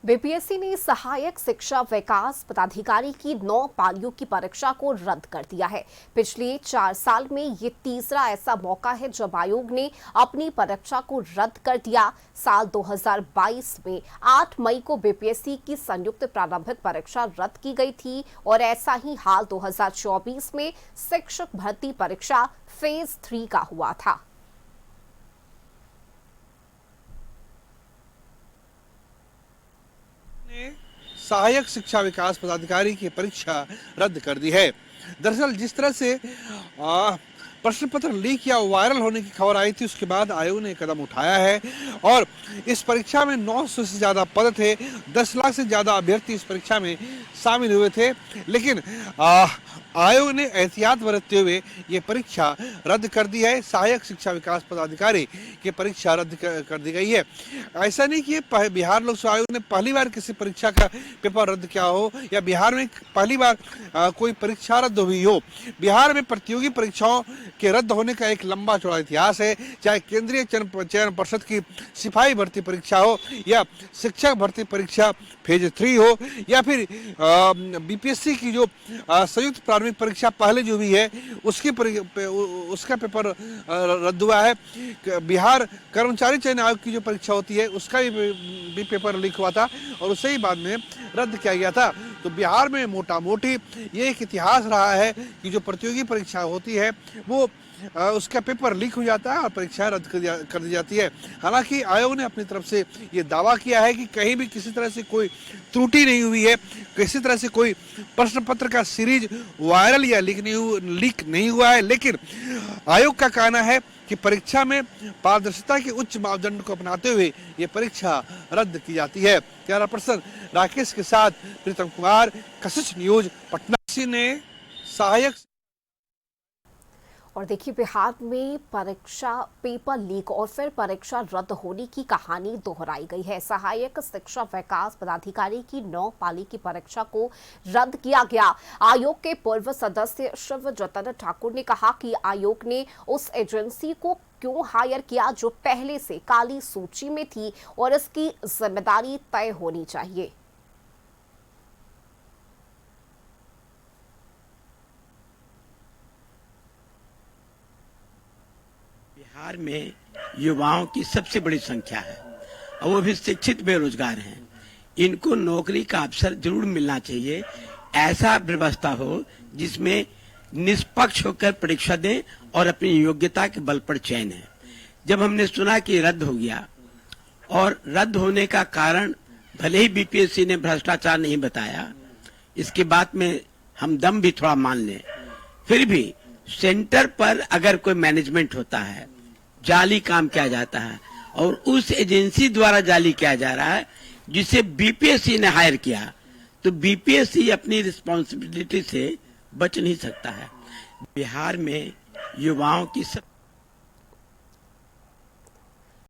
BPSC ने सहायक शिक्षा विकास पदाधिकारी की 9 पालियों की परीक्षा को रद्द कर दिया है। पिछले 4 साल में ये तीसरा ऐसा मौका है जब आयोग ने अपनी परीक्षा को रद्द कर दिया। साल 2022 में 8 मई को बीपीएससी की संयुक्त प्रारंभिक परीक्षा रद्द की गई थी और ऐसा ही हाल 2024 में शिक्षक भर्ती परीक्षा फेज 3 का हुआ था। सहायक शिक्षा विकास पदाधिकारी की परीक्षा रद्द कर दी है। दरअसल जिस तरह से प्रश्न पत्र लीक या वायरल होने की खबर आई थी, उसके बाद आयोग ने कदम उठाया है और इस परीक्षा में 900 से ज्यादा पद थे, 10 लाख से ज्यादा अभ्यर्थी इस परीक्षा में शामिल हुए थे, लेकिन आयोग ने एहतियात बरतते हुए ये परीक्षा रद्द कर दी है। सहायक शिक्षा विकास पदाधिकारी की परीक्षा रद्द कर दी गई है। ऐसा नहीं कि बिहार लोक सेवा आयोग ने पहली बार किसी परीक्षा का पेपर रद्द किया हो या बिहार में पहली बार कोई परीक्षा रद्द हुई हो। बिहार में प्रतियोगी परीक्षाओं के रद्द होने का एक लंबा चौड़ा इतिहास है, चाहे केंद्रीय चयन पर्षद की सिपाही भर्ती परीक्षा हो या शिक्षक भर्ती परीक्षा फेज 3 हो या फिर बीपीएससी की जो संयुक्त प्रारंभिक परीक्षा पहले जो भी है उसका पेपर रद्द हुआ है। बिहार कर्मचारी चयन आयोग की जो परीक्षा होती है उसका भी पेपर लीक हुआ था और उसे ही बाद में रद्द किया गया था। तो बिहार में मोटा मोटी ये एक इतिहास रहा है कि जो प्रतियोगी परीक्षा होती है वो उसका पेपर लीक हो जाता है और परीक्षा रद्द कर दी जाती है। हालांकि आयोग ने अपनी तरफ से ये दावा किया है कि कहीं भी किसी तरह से कोई त्रुटि नहीं हुई है, किसी तरह से कोई प्रश्न पत्र का सीरीज वायरल या लीक नहीं हुआ है, लेकिन आयोग का कहना है कि परीक्षा में पारदर्शिता के उच्च मापदंड को अपनाते हुए ये परीक्षा रद्द की जाती है। कैमरा पर्सन राकेश के साथ प्रीतम कुमार, कशिश न्यूज, पटना। ने सहायक और देखिए, बिहार में परीक्षा पेपर लीक और फिर परीक्षा रद्द होने की कहानी दोहराई गई है। सहायक शिक्षा विकास पदाधिकारी की 9 पाली की परीक्षा को रद्द किया गया। आयोग के पूर्व सदस्य शिव जतन ठाकुर ने कहा कि आयोग ने उस एजेंसी को क्यों हायर किया जो पहले से काली सूची में थी और इसकी जिम्मेदारी तय होनी चाहिए। बिहार में युवाओं की सबसे बड़ी संख्या है और वो भी शिक्षित बेरोजगार हैं। इनको नौकरी का अवसर जरूर मिलना चाहिए। ऐसा व्यवस्था हो जिसमें निष्पक्ष होकर परीक्षा दें और अपनी योग्यता के बल पर चयन है। जब हमने सुना कि रद्द हो गया और रद्द होने का कारण भले ही बीपीएससी ने भ्रष्टाचार नहीं बताया, इसके बाद में हम दम भी थोड़ा मान लें, फिर भी सेंटर पर अगर कोई मैनेजमेंट होता है, जाली काम किया जाता है और उस एजेंसी द्वारा जाली किया जा रहा है जिसे बीपीएससी ने हायर किया, तो बीपीएससी अपनी रिस्पॉन्सिबिलिटी से बच नहीं सकता है। बिहार में युवाओं की सब